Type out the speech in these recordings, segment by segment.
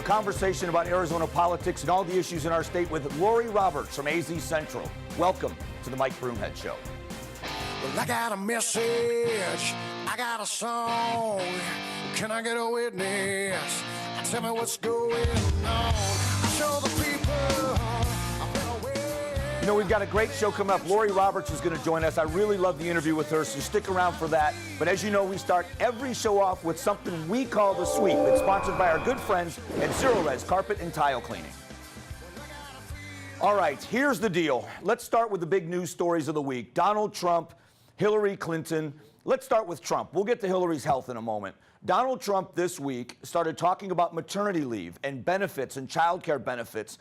A conversation about Arizona politics and all the issues in our state with Laurie Roberts from AZ Central. Welcome to the Mike Broomhead Show. Well, I got a message, I got a song. Can I get a witness? Tell me what's going on. Show the people I've been away. You know, we've got a great show coming up. Laurie Roberts is going to join us. I really love the interview with her, so stick around for that. But as you know, we start every show off with something we call The Sweep. It's sponsored by our good friends at Zero Res Carpet and Tile Cleaning. All right, here's the deal. Let's start with the big news stories of the week. Donald Trump, Hillary Clinton. Let's start with Trump. We'll get to Hillary's health in a moment. Donald Trump this week started talking about maternity leave and benefits and child care benefits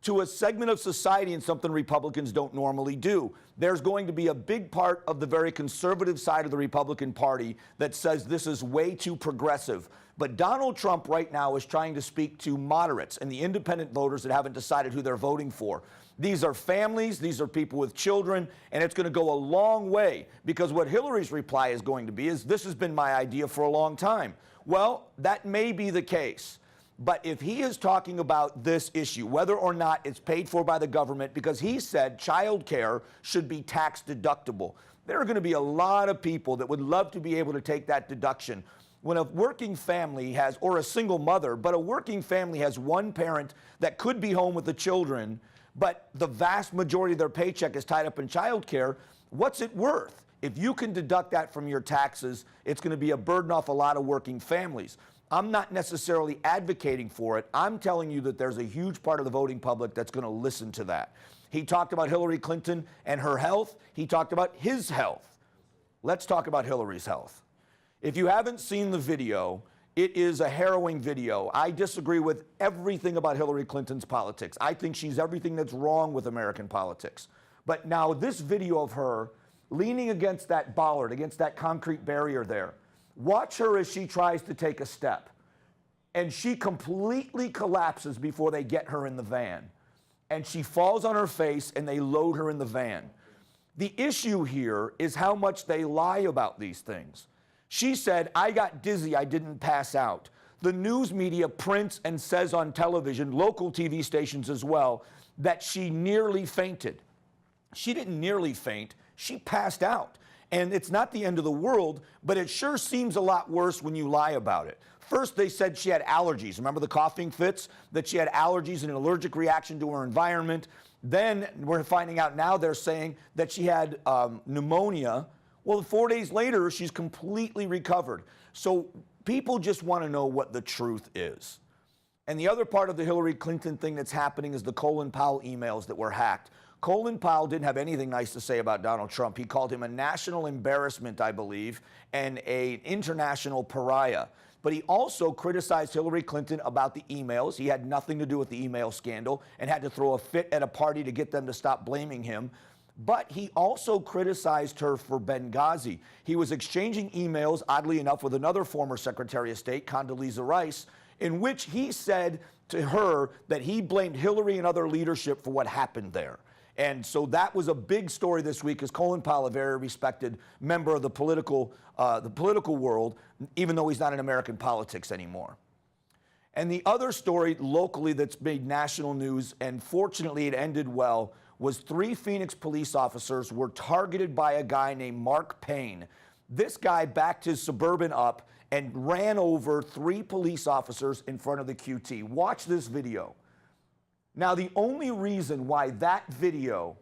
to a segment of society, and something Republicans don't normally do. There's going to be a big part of the very conservative side of the Republican Party that says this is way too progressive. But Donald Trump right now is trying to speak to moderates and the independent voters that haven't decided who they're voting for. These are families, these are people with children, and it's going to go a long way, because what Hillary's reply is going to be is, this has been my idea for a long time. Well, that may be the case. But if he is talking about this issue, whether or not it's paid for by the government, because he said child care should be tax deductible, there are going to be a lot of people that would love to be able to take that deduction. When a working family has, or a single mother, but a working family has one parent that could be home with the children, but the vast majority of their paycheck is tied up in child care, what's it worth? If you can deduct that from your taxes, it's going to be a burden off a lot of working families. I'm not necessarily advocating for it. I'm telling you that there's a huge part of the voting public that's going to listen to that. He talked about Hillary Clinton and her health. He talked about his health. Let's talk about Hillary's health. If you haven't seen the video, it is a harrowing video. I disagree with everything about Hillary Clinton's politics. I think she's everything that's wrong with American politics. But now this video of her leaning against that bollard, against that concrete barrier there, watch her as she tries to take a step. And she completely collapses before they get her in the van. And she falls on her face and they load her in the van. The issue here is how much they lie about these things. She said, I got dizzy, I didn't pass out. The news media prints and says on television, local TV stations as well, that she nearly fainted. She didn't nearly faint, she passed out. And it's not the end of the world, but it sure seems a lot worse when you lie about it. First, they said she had allergies. Remember the coughing fits? That she had allergies and an allergic reaction to her environment. Then we're finding out now they're saying that she had pneumonia. Well, 4 days later, she's completely recovered. So people just want to know what the truth is. And the other part of the Hillary Clinton thing that's happening is the Colin Powell emails that were hacked. Colin Powell didn't have anything nice to say about Donald Trump. He called him a national embarrassment, I believe, and an international pariah. But he also criticized Hillary Clinton about the emails. He had nothing to do with the email scandal and had to throw a fit at a party to get them to stop blaming him. But he also criticized her for Benghazi. He was exchanging emails, oddly enough, with another former Secretary of State, Condoleezza Rice, in which he said to her that he blamed Hillary and other leadership for what happened there. And so that was a big story this week, as Colin Powell, a very respected member of the political world, even though he's not in American politics anymore. And the other story locally that's made national news, and fortunately it ended well, was 3 Phoenix police officers were targeted by a guy named Mark Payne. This guy backed his Suburban up and ran over 3 police officers in front of the QT. Watch this video. Now, the only reason why that video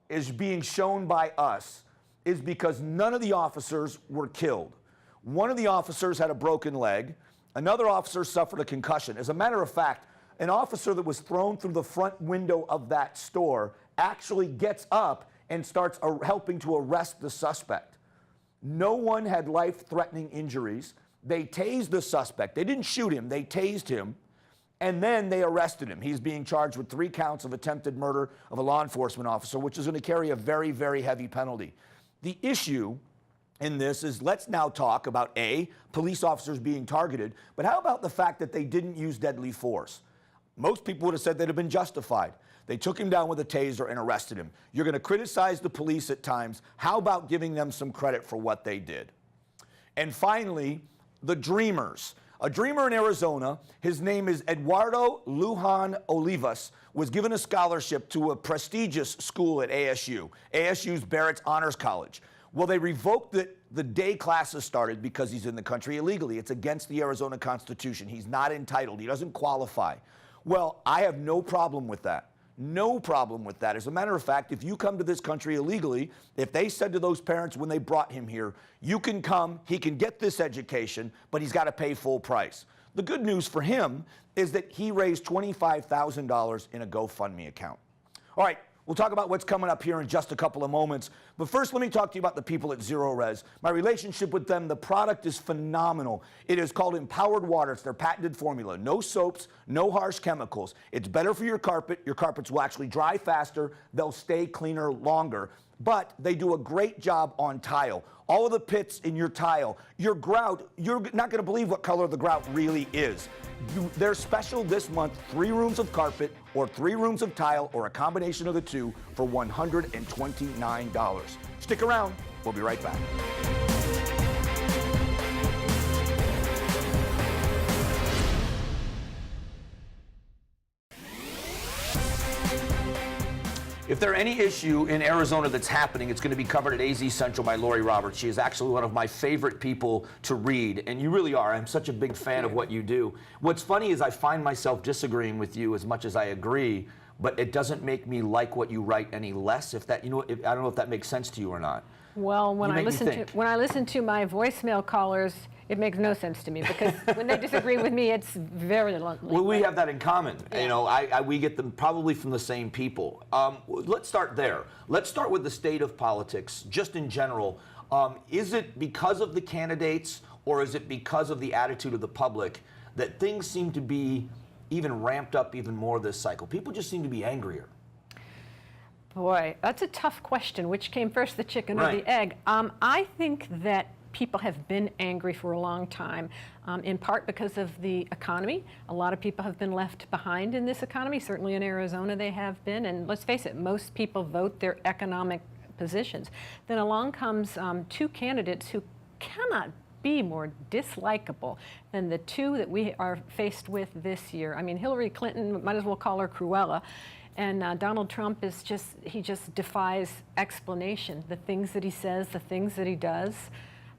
is being shown by us is because none of the officers were killed. One of the officers had a broken leg. Another officer suffered a concussion. As a matter of fact, an officer that was thrown through the front window of that store actually gets up and starts helping to arrest the suspect. No one had life-threatening injuries. They tased the suspect. They didn't shoot him. They tased him. And then they arrested him. He's being charged with 3 counts of attempted murder of a law enforcement officer, which is going to carry a very, very heavy penalty. The issue in this is, let's now talk about A, police officers being targeted, but how about the fact that they didn't use deadly force? Most people would have said they'd have been justified. They took him down with a taser and arrested him. You're going to criticize the police at times. How about giving them some credit for what they did? And finally, the Dreamers. A dreamer in Arizona, his name is Eduardo Lujan Olivas, was given a scholarship to a prestigious school at ASU, ASU's Barrett's Honors College. Well, they revoked it the day classes started because he's in the country illegally. It's against the Arizona Constitution. He's not entitled. He doesn't qualify. Well, I have no problem with that. No problem with that. As a matter of fact, if you come to this country illegally, if they said to those parents when they brought him here, you can come, he can get this education, but he's got to pay full price. The good news for him is that he raised $25,000 in a GoFundMe account. All right, we'll talk about what's coming up here in just a couple of moments. But first, let me talk to you about the people at Zero Res. My relationship with them, the product is phenomenal. It is called Empowered Water. It's their patented formula. No soaps, no harsh chemicals. It's better for your carpet. Your carpets will actually dry faster. They'll stay cleaner longer. But they do a great job on tile. All of the pits in your tile, your grout, you're not going to believe what color the grout really is. They're special this month, 3 rooms of carpet or 3 rooms of tile or a combination of the two for $129. Stick around. We'll be right back. If there's any issue in Arizona that's happening, it's going to be covered at AZ Central by Laurie Roberts. She is actually one of my favorite people to read, and you really are. I'm such a big fan of what you do. What's funny is I find myself disagreeing with you as much as I agree, but it doesn't make me like what you write any less. If that, I don't know if that makes sense to you or not. Well, when I listen to my voicemail callers, it makes no sense to me because when they disagree with me, it's very bluntly. Well, we have that in common. Yeah. You know, we get them probably from the same people. Let's start there. Let's start with the state of politics, just in general. Is it because of the candidates or is it because of the attitude of the public that things seem to be even ramped up even more this cycle? People just seem to be angrier. Boy, that's a tough question. Which came first, the chicken or the egg? I think that people have been angry for a long time, in part because of the economy. A lot of people have been left behind in this economy. Certainly in Arizona they have been. And let's face it, most people vote their economic positions. Then along comes 2 candidates who cannot be more dislikable than the 2 that we are faced with this year. I mean, Hillary Clinton, might as well call her Cruella. And Donald Trump is he just defies explanation. The things that he says, the things that he does.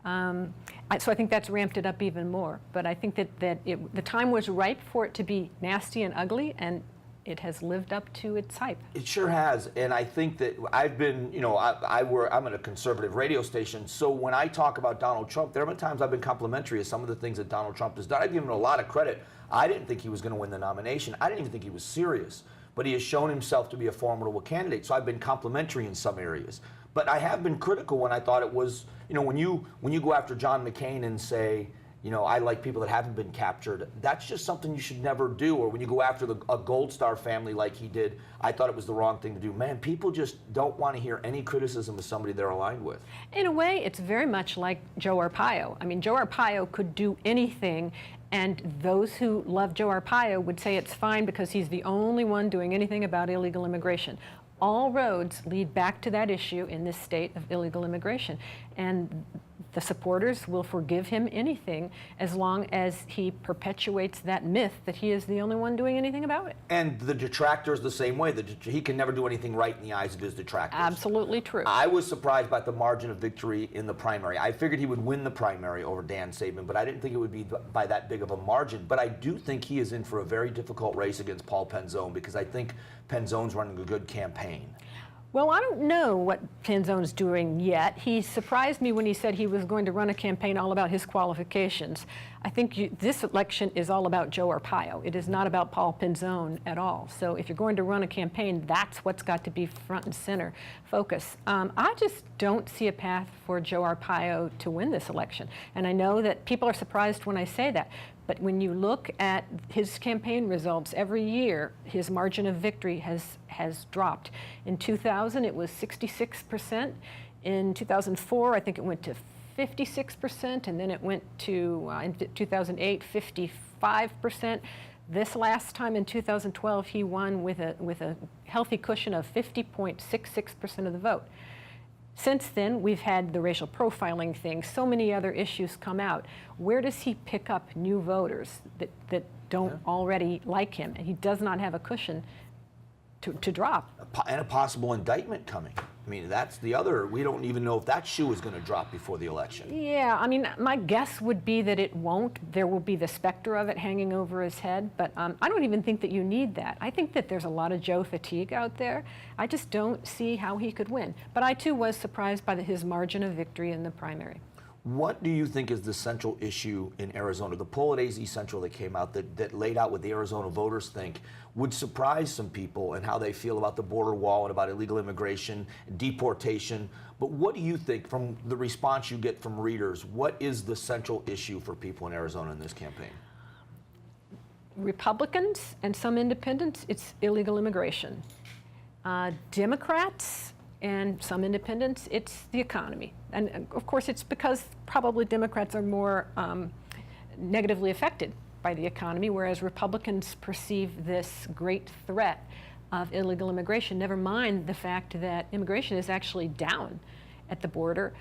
So I think that's ramped it up even more. But I think that the time was ripe for it to be nasty and ugly, and it has lived up to its hype. It sure has, and I think that I've been, you know, I'm at a conservative radio station, so when I talk about Donald Trump, there have been times I've been complimentary of some of the things that Donald Trump has done. I've given him a lot of credit. I didn't think he was going to win the nomination. I didn't even think he was serious, but he has shown himself to be a formidable candidate, so I've been complimentary in some areas. But I have been critical when I thought it was, you know, when you go after John McCain and say, you know, I like people that haven't been captured, that's just something you should never do. Or when you go after a Gold Star family like he did, I thought it was the wrong thing to do. Man, people just don't want to hear any criticism of somebody they're aligned with. In a way, it's very much like Joe Arpaio. I mean, Joe Arpaio could do anything, and those who love Joe Arpaio would say it's fine because he's the only one doing anything about illegal immigration. All roads lead back to that issue in this state of illegal immigration. And the supporters will forgive him anything as long as he perpetuates that myth that he is the only one doing anything about it. And the detractors the same way. He can never do anything right in the eyes of his detractors. Absolutely true. I was surprised by the margin of victory in the primary. I figured he would win the primary over Dan Saban, but I didn't think it would be by that big of a margin. But I do think he is in for a very difficult race against Paul Penzone because I think Penzone's running a good campaign. Well, I don't know what Penzone's doing yet. He surprised me when he said he was going to run a campaign all about his qualifications. I think this election is all about Joe Arpaio. It is not about Paul Penzone at all. So if you're going to run a campaign, that's what's got to be front and center focus. I just don't see a path for Joe Arpaio to win this election. And I know that people are surprised when I say that. But when you look at his campaign results every year, his margin of victory has dropped. In 2000, it was 66%. In 2004, I think it went to 56%, and then it went to, in 2008, 55%. This last time in 2012, he won with a healthy cushion of 50.66% of the vote. Since then, we've had the racial profiling thing, so many other issues come out. Where does he pick up new voters that don't already like him? And he does not have a cushion to drop. And a possible indictment coming. I mean, that's the other, we don't even know if that shoe is going to drop before the election. Yeah, I mean, my guess would be that it won't. There will be the specter of it hanging over his head, but I don't even think that you need that. I think that there's a lot of Joe fatigue out there. I just don't see how he could win. But I, too, was surprised by his margin of victory in the primary. What do you think is the central issue in Arizona? The poll at AZ Central that came out that laid out what the Arizona voters think would surprise some people and how they feel about the border wall and about illegal immigration, deportation. But what do you think, from the response you get from readers, what is the central issue for people in Arizona in this campaign? Republicans and some independents, it's illegal immigration. Democrats and some independents, it's the economy. And of course, it's because probably Democrats are more negatively affected by the economy, whereas Republicans perceive this great threat of illegal immigration, never mind the fact that immigration is actually down at the border.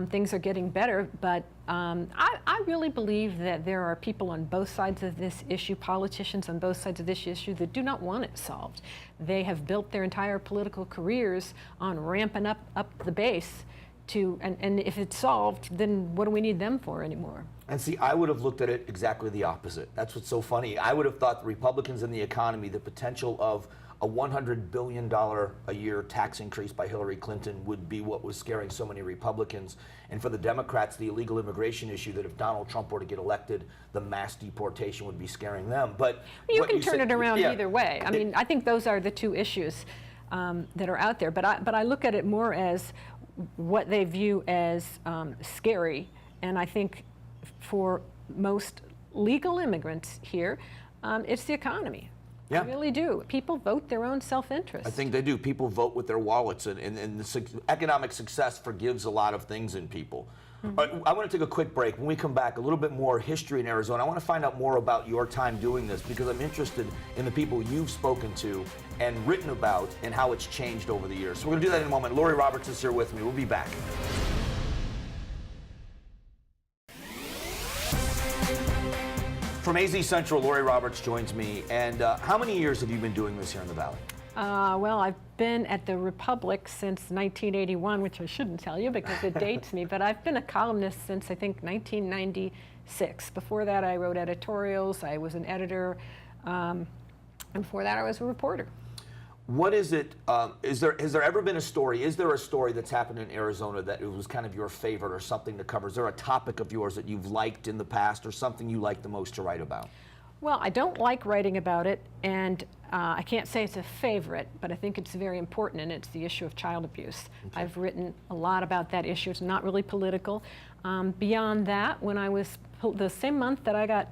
Things are getting better, but I really believe that there are people on both sides of this issue, politicians on both sides of this issue, that do not want it solved. They have built their entire political careers on ramping up the base to, and if it's solved, then what do we need them for anymore? And see, I would have looked at it exactly the opposite. That's what's so funny. I would have thought the Republicans and the economy, the potential of a $100 billion a year tax increase by Hillary Clinton would be what was scaring so many Republicans. And for the Democrats, the illegal immigration issue, that if Donald Trump were to get elected, the mass deportation would be scaring them. But you can turn it around either way. I mean, I think those are the two issues that are out there. But I look at it more as what they view as scary. And I think for most legal immigrants here, it's the economy. Yeah. I really do. People vote their own self-interest. I think they do. People vote with their wallets, and the economic success forgives a lot of things in people. Mm-hmm. I want to take a quick break. When we come back, a little bit more history in Arizona. I want to find out more about your time doing this, because I'm interested in the people you've spoken to and written about and how it's changed over the years. So we're going to do that in a moment. Laurie Roberts is here with me. We'll be back. From AZ Central, Laurie Roberts joins me. And how many years have you been doing this here in the Valley? Well, I've been at the Republic since 1981, which I shouldn't tell you because it dates me, but I've been a columnist since, I think, 1996. Before that, I wrote editorials, I was an editor, and before that, I was a reporter. What is it, has there ever been a story, is there a story that's happened in Arizona that it was kind of your favorite or something to cover? Is there a topic of yours that you've liked in the past or something you like the most to write about? Well, I don't like writing about it, and I can't say it's a favorite, but I think it's very important, and it's the issue of child abuse. Okay. I've written a lot about that issue. It's not really political. Beyond that, when I was, the same month that I got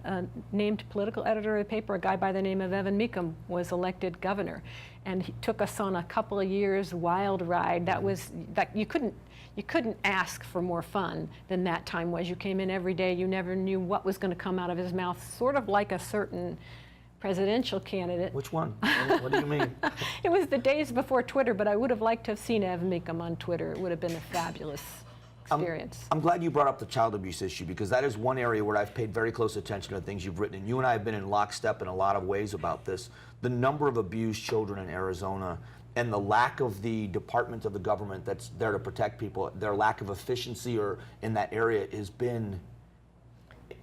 named political editor of the paper, a guy by the name of Evan Mecham was elected governor, and he took us on a couple of years wild ride. That was, that you couldn't ask for more fun than that time was. You came in every day, you never knew what was going to come out of his mouth, sort of like a certain presidential candidate. Which one? What do you mean? It was the days before Twitter, but I would have liked to have seen Evan Mecham on Twitter. It would have been a fabulous experience. I'm glad you brought up the child abuse issue, because that is one area where I've paid very close attention to the things you've written. And you and I have been in lockstep in a lot of ways about this. The number of abused children in Arizona and the lack of the department of the government that's there to protect people, their lack of efficiency or in that area has been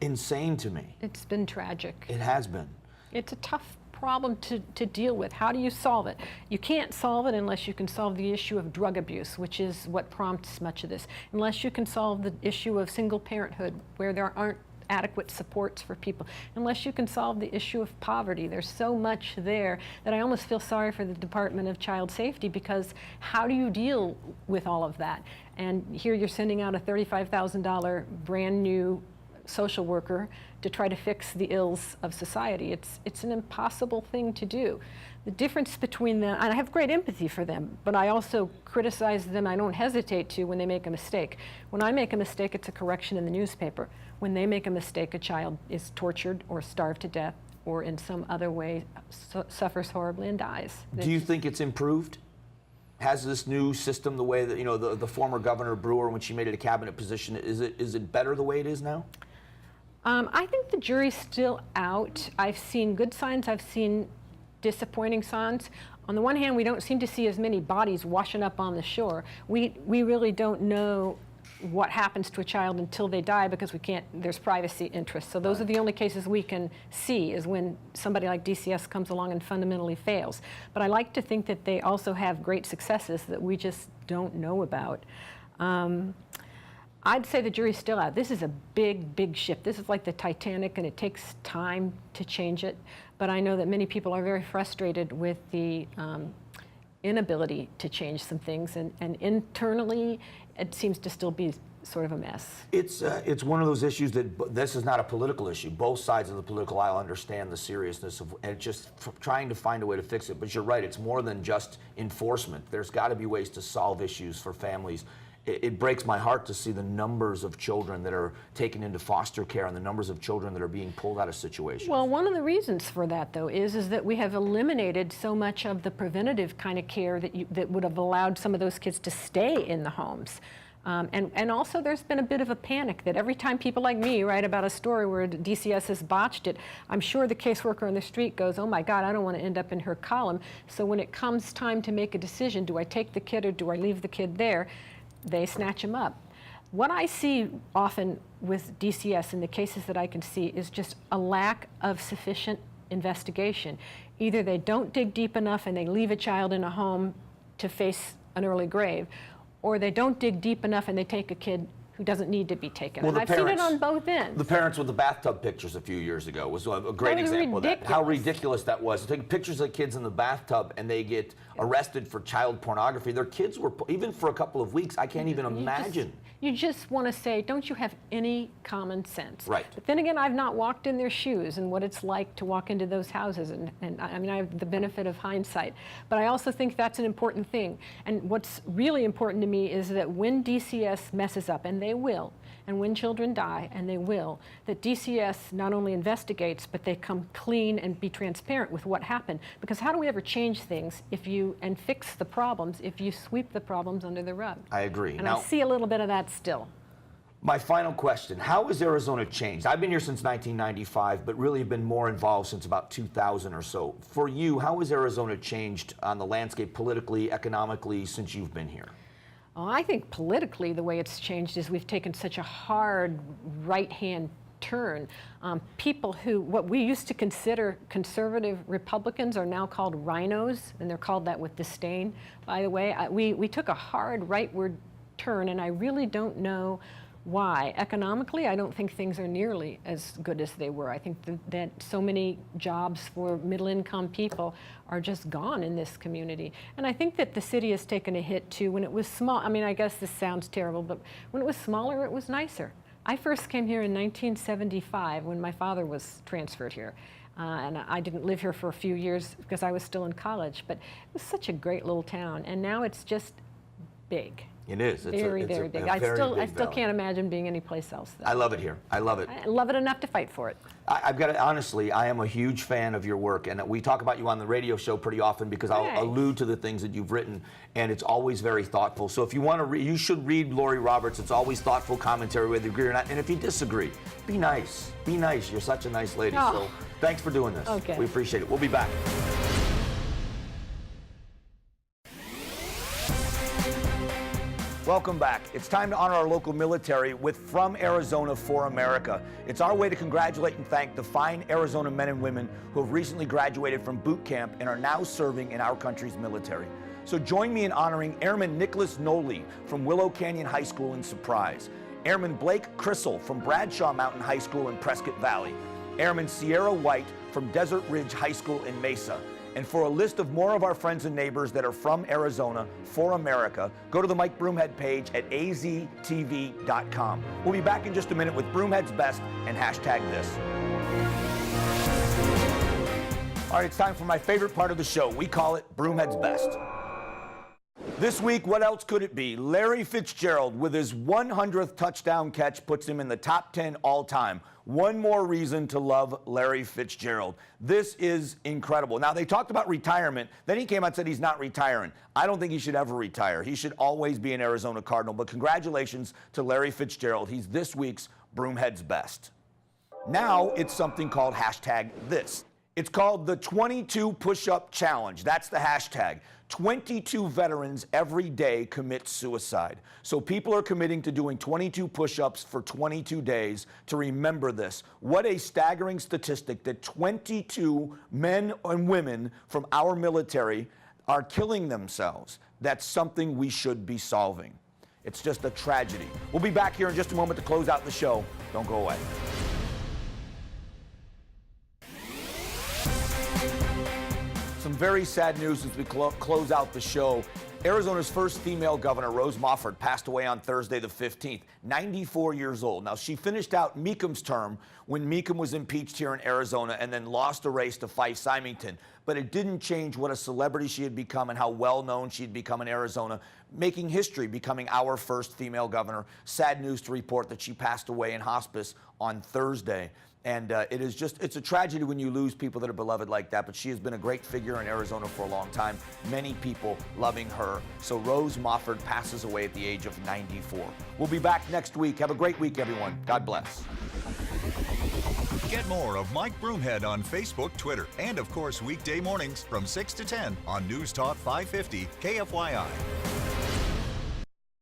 insane to me. It's been tragic. It has been. It's a tough problem to deal with. How do you solve it? You can't solve it unless you can solve the issue of drug abuse, which is what prompts much of this. Unless you can solve the issue of single parenthood, where there aren't adequate supports for people. Unless you can solve the issue of poverty. There's so much there that I almost feel sorry for the Department of Child Safety, because how do you deal with all of that? And here you're sending out a $35,000 brand new social worker to try to fix the ills of society. It's an impossible thing to do. The difference between them, and I have great empathy for them, but I also criticize them. I don't hesitate to when they make a mistake. When I make a mistake, it's a correction in the newspaper. When they make a mistake, a child is tortured or starved to death or in some other way suffers horribly and dies. Do you think it's improved? has this new system the way that, you know, the former Governor Brewer, when she made it a cabinet position, is it better the way it is now? I think the jury's still out. I've seen good signs. I've seen disappointing signs. On the one hand, we don't seem to see as many bodies washing up on the shore. We really don't know what happens to a child until they die because we can't, there's privacy interests. So those are the only cases we can see, is when somebody like DCS comes along and fundamentally fails. But I like to think that they also have great successes that we just don't know about. I'd say the jury's still out. This is a big, big ship. This is like the Titanic, and it takes time to change it. But I know that many people are very frustrated with the inability to change some things, and internally, it seems to still be sort of a mess. It's one of those issues that this is not a political issue. Both sides of the political aisle understand the seriousness of, and just trying to find a way to fix it. But you're right, it's more than just enforcement. There's got to be ways to solve issues for families. It breaks my heart to see the numbers of children that are taken into foster care and the numbers of children that are being pulled out of situations. Well, one of the reasons for that, though, is that we have eliminated so much of the preventative kind of care that would have allowed some of those kids to stay in the homes. And also there's been a bit of a panic that every time people like me write about a story where DCS has botched it, I'm sure the caseworker on the street goes, oh my God, I don't want to end up in her column. So when it comes time to make a decision, do I take the kid or do I leave the kid there? They snatch him up. What I see often with DCS in the cases that I can see is just a lack of sufficient investigation. Either they don't dig deep enough and they leave a child in a home to face an early grave, or they don't dig deep enough and they take a kid who doesn't need to be taken. Well, and I've seen it on both ends. The parents with the bathtub pictures a few years ago was a great example of that. How ridiculous that was. Taking pictures of kids in the bathtub and they get arrested for child pornography. Their kids were, even for a couple of weeks, I can't even imagine. You just want to say, don't you have any common sense? Right. But then again, I've not walked in their shoes and what it's like to walk into those houses, and I mean, I have the benefit of hindsight. But I also think that's an important thing. And what's really important to me is that when DCS messes up, and they will, and when children die, and they will, that DCS not only investigates, but they come clean and be transparent with what happened. Because how do we ever change things and fix the problems if you sweep the problems under the rug? I agree. And I see a little bit of that still. My final question, how has Arizona changed? I've been here since 1995, but really have been more involved since about 2000 or so. For you, how has Arizona changed on the landscape politically, economically, since you've been here? Well, I think politically the way it's changed is we've taken such a hard right-hand turn. People who, what we used to consider conservative Republicans are now called rhinos, and they're called that with disdain, by the way. We took a hard rightward turn, and I really don't know why. Economically, I don't think things are nearly as good as they were. I think that so many jobs for middle-income people are just gone in this community. And I think that the city has taken a hit too. When it was small, I mean, I guess this sounds terrible, but when it was smaller, it was nicer. I first came here in 1975 when my father was transferred here. And I didn't live here for a few years because I was still in college, but it was such a great little town. And now it's just big. It is. Very big. I still can't imagine being anyplace else, though. I love it here. I love it. I love it enough to fight for it. I've got to, honestly, I am a huge fan of your work, and we talk about you on the radio show pretty often because I'll allude to the things that you've written, and it's always very thoughtful. So if you want to read, you should read Laurie Roberts. It's always thoughtful commentary, whether you agree or not. And if you disagree, be nice. Be nice. You're such a nice lady. Oh. So thanks for doing this. Okay. We appreciate it. We'll be back. Welcome back. It's time to honor our local military with From Arizona for America. It's our way to congratulate and thank the fine Arizona men and women who have recently graduated from boot camp and are now serving in our country's military. So join me in honoring Airman Nicholas Noley from Willow Canyon High School in Surprise, Airman Blake Crissell from Bradshaw Mountain High School in Prescott Valley, Airman Sierra White from Desert Ridge High School in Mesa. And for a list of more of our friends and neighbors that are from Arizona for America, go to the Mike Broomhead page at AZTV.com. We'll be back in just a minute with Broomhead's Best and #this. All right, it's time for my favorite part of the show. We call it Broomhead's Best. This week, what else could it be? Larry Fitzgerald, with his 100th touchdown catch, puts him in the top 10 all-time. One more reason to love Larry Fitzgerald. This is incredible. Now, they talked about retirement. Then he came out and said he's not retiring. I don't think he should ever retire. He should always be an Arizona Cardinal. But congratulations to Larry Fitzgerald. He's this week's Broomhead's Best. Now, it's something called #this. It's called the 22 Push-Up Challenge. That's the hashtag. 22 veterans every day commit suicide. So people are committing to doing 22 push-ups for 22 days to remember this. What a staggering statistic that 22 men and women from our military are killing themselves. That's something we should be solving. It's just a tragedy. We'll be back here in just a moment to close out the show. Don't go away. Some very sad news as we close out the show. Arizona's first female governor, Rose Mofford, passed away on Thursday the 15th, 94 years old. Now, she finished out Meekham's term when Meekham was impeached here in Arizona and then lost a race to Fife Symington. But it didn't change what a celebrity she had become and how well-known she'd become in Arizona, making history, becoming our first female governor. Sad news to report that she passed away in hospice on Thursday. And it's a tragedy when you lose people that are beloved like that, but she has been a great figure in Arizona for a long time. Many people loving her. So Rose Mofford passes away at the age of 94. We'll be back next week. Have a great week, everyone. God bless. Get more of Mike Broomhead on Facebook, Twitter, and of course weekday mornings from 6 to 10 on News Talk 550 KFYI.